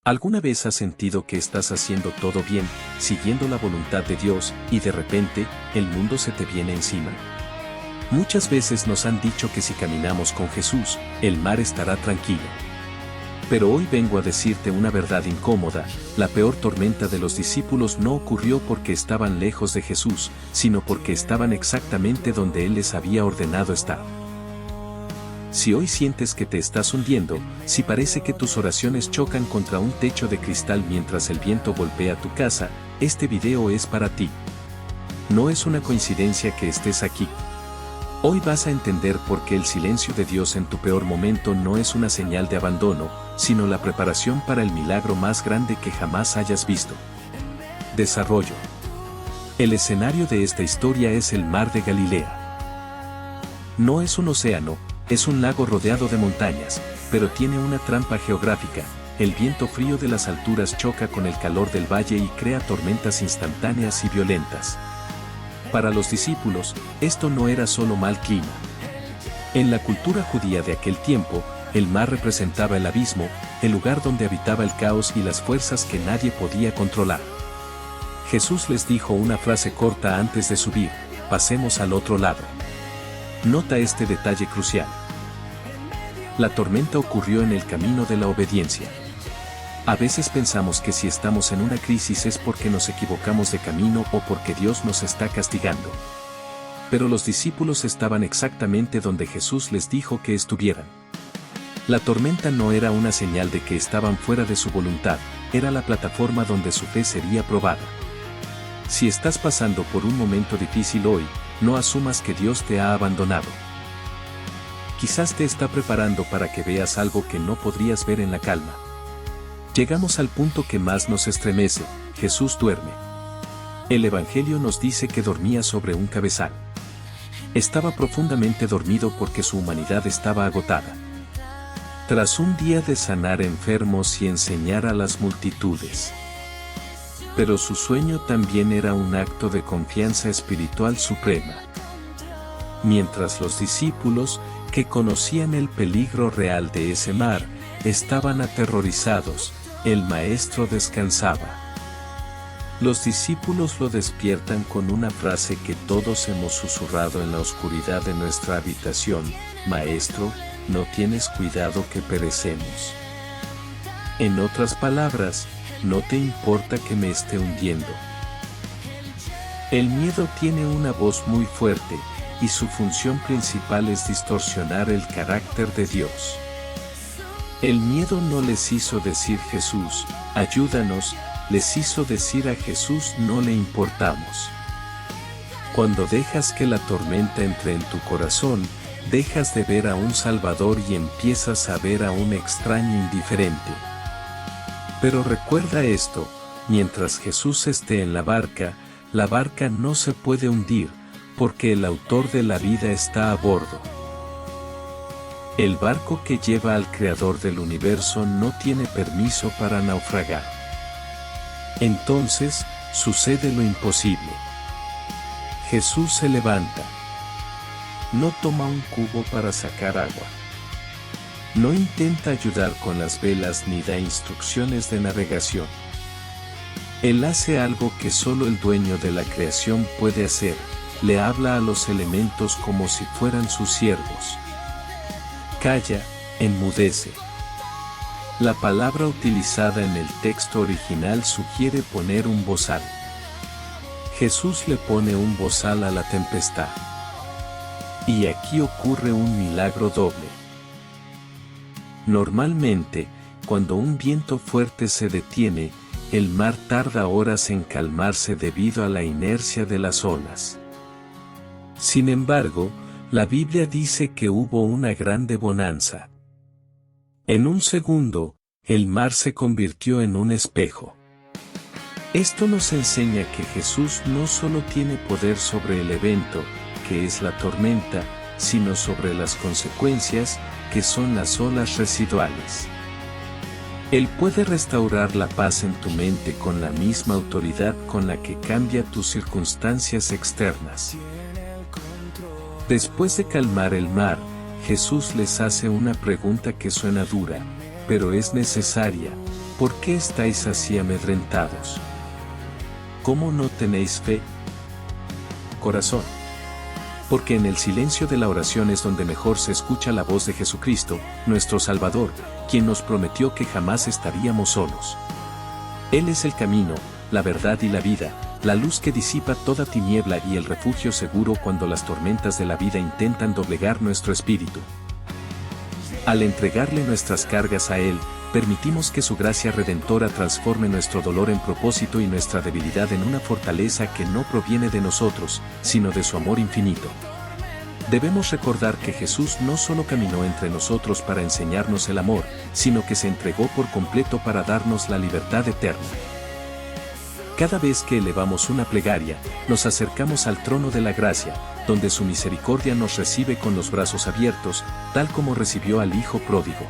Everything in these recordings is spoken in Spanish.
¿Alguna vez has sentido que estás haciendo todo bien, siguiendo la voluntad de Dios, y de repente, el mundo se te viene encima? Muchas veces nos han dicho que si caminamos con Jesús, el mar estará tranquilo. Pero hoy vengo a decirte una verdad incómoda: la peor tormenta de los discípulos no ocurrió porque estaban lejos de Jesús, sino porque estaban exactamente donde Él les había ordenado estar. Si hoy sientes que te estás hundiendo, si parece que tus oraciones chocan contra un techo de cristal mientras el viento golpea tu casa, este video es para ti. No es una coincidencia que estés aquí. Hoy vas a entender por qué el silencio de Dios en tu peor momento no es una señal de abandono, sino la preparación para el milagro más grande que jamás hayas visto. Desarrollo. El escenario de esta historia es el mar de Galilea. No es un océano, es un lago rodeado de montañas, pero tiene una trampa geográfica: el viento frío de las alturas choca con el calor del valle y crea tormentas instantáneas y violentas. Para los discípulos, esto no era solo mal clima. En la cultura judía de aquel tiempo, el mar representaba el abismo, el lugar donde habitaba el caos y las fuerzas que nadie podía controlar. Jesús les dijo una frase corta antes de subir: pasemos al otro lado. Nota este detalle crucial. La tormenta ocurrió en el camino de la obediencia. A veces pensamos que si estamos en una crisis es porque nos equivocamos de camino o porque Dios nos está castigando. Pero los discípulos estaban exactamente donde Jesús les dijo que estuvieran. La tormenta no era una señal de que estaban fuera de su voluntad, era la plataforma donde su fe sería probada. Si estás pasando por un momento difícil hoy, no asumas que Dios te ha abandonado. Quizás te está preparando para que veas algo que no podrías ver en la calma. Llegamos al punto que más nos estremece: Jesús duerme. El Evangelio nos dice que dormía sobre un cabezal. Estaba profundamente dormido porque su humanidad estaba agotada. Tras un día de sanar enfermos y enseñar a las multitudes. Pero su sueño también era un acto de confianza espiritual suprema. Mientras los discípulos, que conocían el peligro real de ese mar, estaban aterrorizados, el Maestro descansaba. Los discípulos lo despiertan con una frase que todos hemos susurrado en la oscuridad de nuestra habitación: Maestro, ¿no tienes cuidado que perecemos? En otras palabras, ¿no te importa que me esté hundiendo? El miedo tiene una voz muy fuerte, y su función principal es distorsionar el carácter de Dios. El miedo no les hizo decir: Jesús, ayúdanos, les hizo decir a Jesús: no le importamos. Cuando dejas que la tormenta entre en tu corazón, dejas de ver a un Salvador y empiezas a ver a un extraño indiferente. Pero recuerda esto: mientras Jesús esté en la barca no se puede hundir, porque el autor de la vida está a bordo. El barco que lleva al Creador del universo no tiene permiso para naufragar. Entonces, sucede lo imposible. Jesús se levanta. No toma un cubo para sacar agua. No intenta ayudar con las velas ni da instrucciones de navegación. Él hace algo que solo el dueño de la creación puede hacer: le habla a los elementos como si fueran sus siervos. Calla, enmudece. La palabra utilizada en el texto original sugiere poner un bozal. Jesús le pone un bozal a la tempestad. Y aquí ocurre un milagro doble. Normalmente, cuando un viento fuerte se detiene, el mar tarda horas en calmarse debido a la inercia de las olas. Sin embargo, la Biblia dice que hubo una grande bonanza. En un segundo, el mar se convirtió en un espejo. Esto nos enseña que Jesús no solo tiene poder sobre el evento, que es la tormenta, sino sobre las consecuencias, que son las olas residuales. Él puede restaurar la paz en tu mente con la misma autoridad con la que cambia tus circunstancias externas. Después de calmar el mar, Jesús les hace una pregunta que suena dura, pero es necesaria: ¿por qué estáis así amedrentados? ¿Cómo no tenéis fe? Corazón. Porque en el silencio de la oración es donde mejor se escucha la voz de Jesucristo, nuestro Salvador, quien nos prometió que jamás estaríamos solos. Él es el camino, la verdad y la vida, la luz que disipa toda tiniebla y el refugio seguro cuando las tormentas de la vida intentan doblegar nuestro espíritu. Al entregarle nuestras cargas a Él, permitimos que su gracia redentora transforme nuestro dolor en propósito y nuestra debilidad en una fortaleza que no proviene de nosotros, sino de su amor infinito. Debemos recordar que Jesús no solo caminó entre nosotros para enseñarnos el amor, sino que se entregó por completo para darnos la libertad eterna. Cada vez que elevamos una plegaria, nos acercamos al trono de la gracia, donde su misericordia nos recibe con los brazos abiertos, tal como recibió al Hijo pródigo.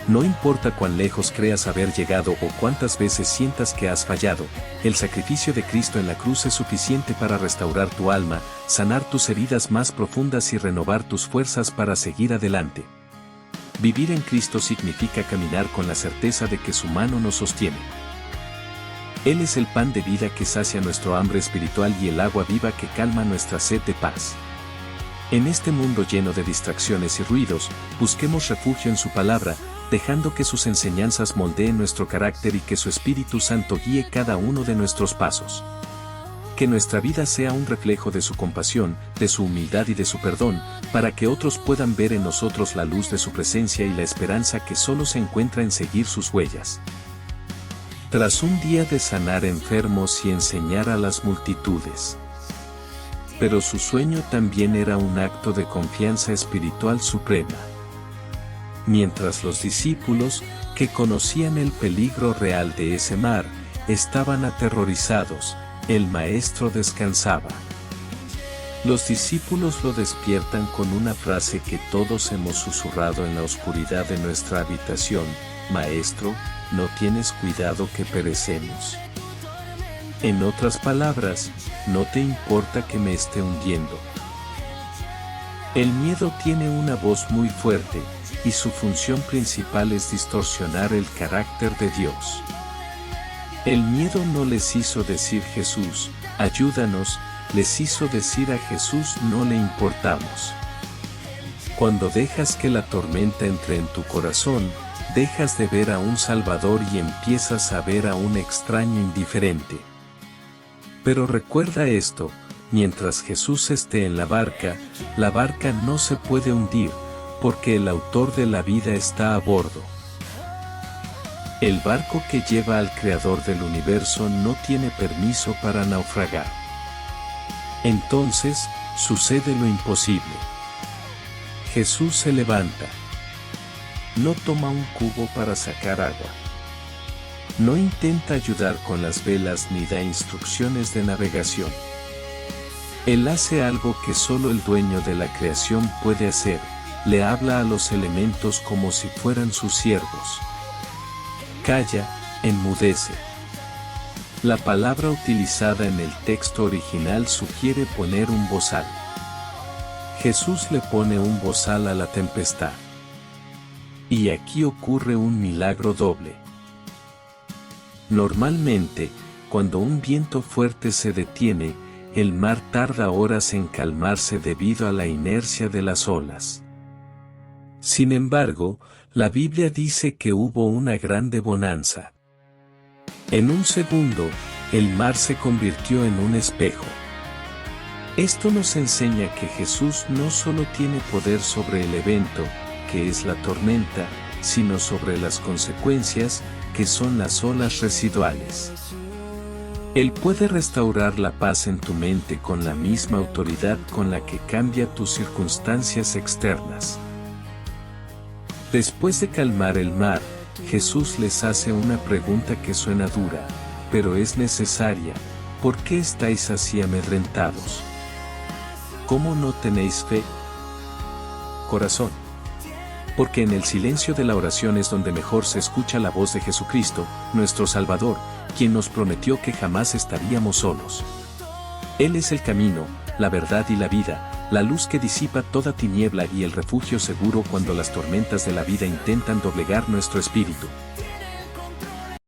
No importa cuán lejos creas haber llegado o cuántas veces sientas que has fallado, el sacrificio de Cristo en la cruz es suficiente para restaurar tu alma, sanar tus heridas más profundas y renovar tus fuerzas para seguir adelante. Vivir en Cristo significa caminar con la certeza de que su mano nos sostiene. Él es el pan de vida que sacia nuestro hambre espiritual y el agua viva que calma nuestra sed de paz. En este mundo lleno de distracciones y ruidos, busquemos refugio en su palabra, dejando que sus enseñanzas moldeen nuestro carácter y que su Espíritu Santo guíe cada uno de nuestros pasos. Que nuestra vida sea un reflejo de su compasión, de su humildad y de su perdón, para que otros puedan ver en nosotros la luz de su presencia y la esperanza que solo se encuentra en seguir sus huellas. Tras un día de sanar enfermos y enseñar a las multitudes. Pero su sueño también era un acto de confianza espiritual suprema. Mientras los discípulos, que conocían el peligro real de ese mar, estaban aterrorizados, el Maestro descansaba. Los discípulos lo despiertan con una frase que todos hemos susurrado en la oscuridad de nuestra habitación: Maestro, ¿no tienes cuidado que perecemos? En otras palabras, ¿no te importa que me esté hundiendo? El miedo tiene una voz muy fuerte, y su función principal es distorsionar el carácter de Dios. El miedo no les hizo decir Jesús, ayúdanos, les hizo decir a Jesús no le importamos. Cuando dejas que la tormenta entre en tu corazón, dejas de ver a un Salvador y empiezas a ver a un extraño indiferente. Pero recuerda esto, mientras Jesús esté en la barca no se puede hundir, porque el autor de la vida está a bordo. El barco que lleva al Creador del universo no tiene permiso para naufragar. Entonces, sucede lo imposible. Jesús se levanta. No toma un cubo para sacar agua. No intenta ayudar con las velas ni da instrucciones de navegación. Él hace algo que solo el dueño de la creación puede hacer: le habla a los elementos como si fueran sus siervos. Calla, enmudece. La palabra utilizada en el texto original sugiere poner un bozal. Jesús le pone un bozal a la tempestad. Y aquí ocurre un milagro doble. Normalmente, cuando un viento fuerte se detiene, el mar tarda horas en calmarse debido a la inercia de las olas. Sin embargo, la Biblia dice que hubo una grande bonanza. En un segundo, el mar se convirtió en un espejo. Esto nos enseña que Jesús no solo tiene poder sobre el evento, que es la tormenta, sino sobre las consecuencias, que son las olas residuales. Él puede restaurar la paz en tu mente con la misma autoridad con la que cambia tus circunstancias externas. Después de calmar el mar, Jesús les hace una pregunta que suena dura, pero es necesaria: ¿por qué estáis así amedrentados? ¿Cómo no tenéis fe? Corazón. Porque en el silencio de la oración es donde mejor se escucha la voz de Jesucristo, nuestro Salvador, quien nos prometió que jamás estaríamos solos. Él es el camino, la verdad y la vida, la luz que disipa toda tiniebla y el refugio seguro cuando las tormentas de la vida intentan doblegar nuestro espíritu.